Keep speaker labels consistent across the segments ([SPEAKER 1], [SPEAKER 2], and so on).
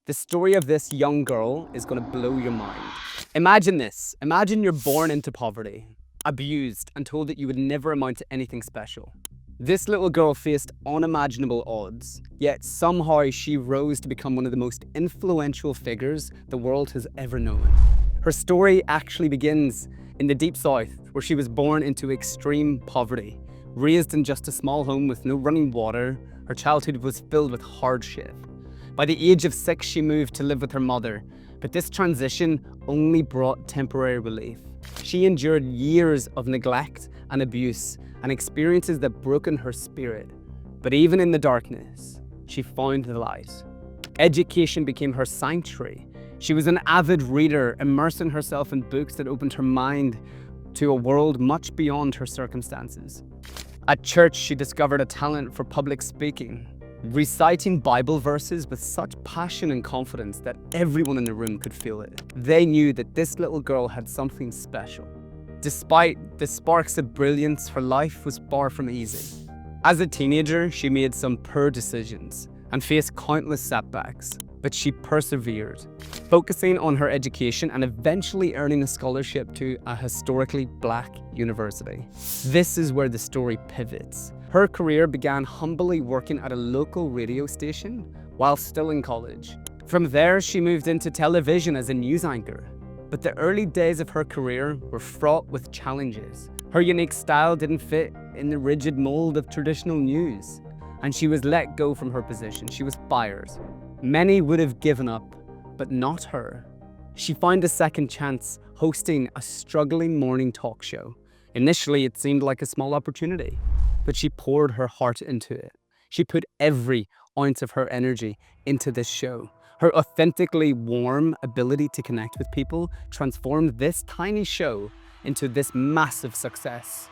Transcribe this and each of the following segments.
[SPEAKER 1] The story of this young girl is going to blow your mind. Imagine this. Imagine you're born into poverty, abused, and told that you would never amount to anything special. This little girl faced unimaginable odds, yet somehow she rose to become one of the most influential figures the world has ever known. Her story actually begins in the Deep South, where she was born into extreme poverty. Raised in just a small home with no running water, her childhood was filled with hardship. By the age of 6, she moved to live with her mother, but this transition only brought temporary relief. She endured years of neglect and abuse and experiences that broke her spirit. But even in the darkness, she found the light. Education became her sanctuary. She was an avid reader, immersing herself in books that opened her mind to a world much beyond her circumstances. At church, she discovered a talent for public speaking, reciting Bible verses with such passion and confidence that everyone in the room could feel it. They knew that this little girl had something special. Despite the sparks of brilliance, her life was far from easy. As a teenager, she made some poor decisions and faced countless setbacks, but she persevered, focusing on her education and eventually earning a scholarship to a historically Black university. This is where the story pivots. Her career began humbly working at a local radio station while still in college. From there, she moved into television as a news anchor. But the early days of her career were fraught with challenges. Her unique style didn't fit in the rigid mold of traditional news, and she was let go from her position. She was fired. Many would have given up, but not her. She found a second chance hosting a struggling morning talk show. Initially, it seemed like a small opportunity, but she poured her heart into it. She put every ounce of her energy into this show. Her authentically warm ability to connect with people transformed this tiny show into this massive success.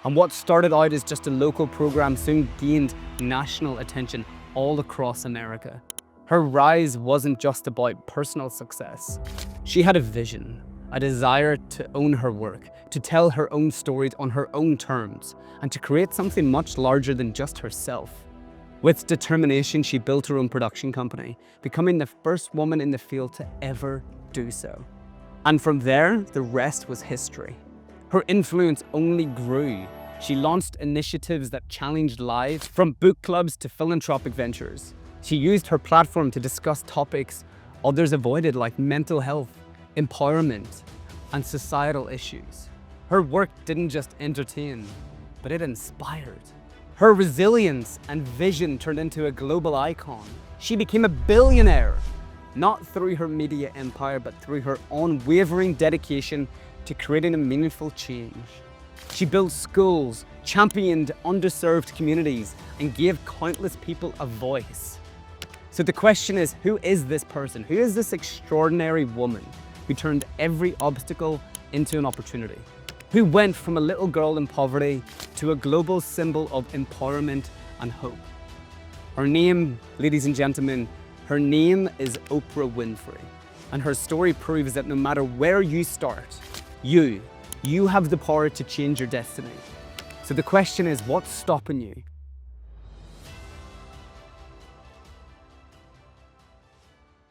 [SPEAKER 1] And what started out as just a local program soon gained national attention all across America. Her rise wasn't just about personal success. She had a vision, a desire to own her work, to tell her own stories on her own terms, and to create something much larger than just herself. With determination, she built her own production company, becoming the first woman in the field to ever do so. And from there, the rest was history. Her influence only grew. She launched initiatives that challenged lives, from book clubs to philanthropic ventures. She used her platform to discuss topics others avoided, like mental health, empowerment, and societal issues. Her work didn't just entertain, but it inspired. Her resilience and vision turned into a global icon. She became a billionaire, not through her media empire, but through her unwavering dedication to creating a meaningful change. She built schools, championed underserved communities, and gave countless people a voice. So the question is, who is this person? Who is this extraordinary woman who turned every obstacle into an opportunity? Who went from a little girl in poverty to a global symbol of empowerment and hope? Her name, ladies and gentlemen, her name is Oprah Winfrey. And her story proves that no matter where you start, you have the power to change your destiny. So the question is, what's stopping you?